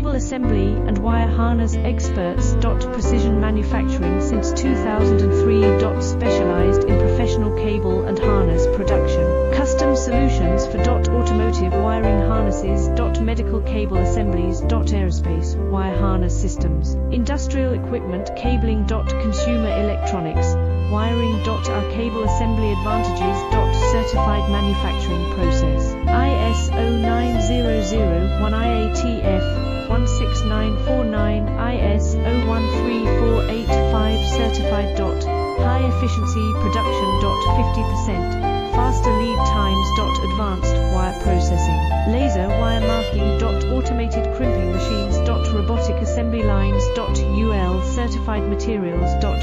Cable assembly and wire harness experts. Precision manufacturing since 2003. Specialized in professional cable and harness production. Custom solutions for automotive wiring harnesses. Medical cable assemblies. Aerospace wire harness systems. Industrial equipment cabling. Consumer electronics wiring. Our cable assembly advantages. Certified manufacturing process. ISO 9001 IATF 16949 ISO 13485 certified. High efficiency production. 50% faster lead times. Advanced wire processing. Laser wire marking. Automated crimping machines. Robotic assembly lines. UL certified materials. Your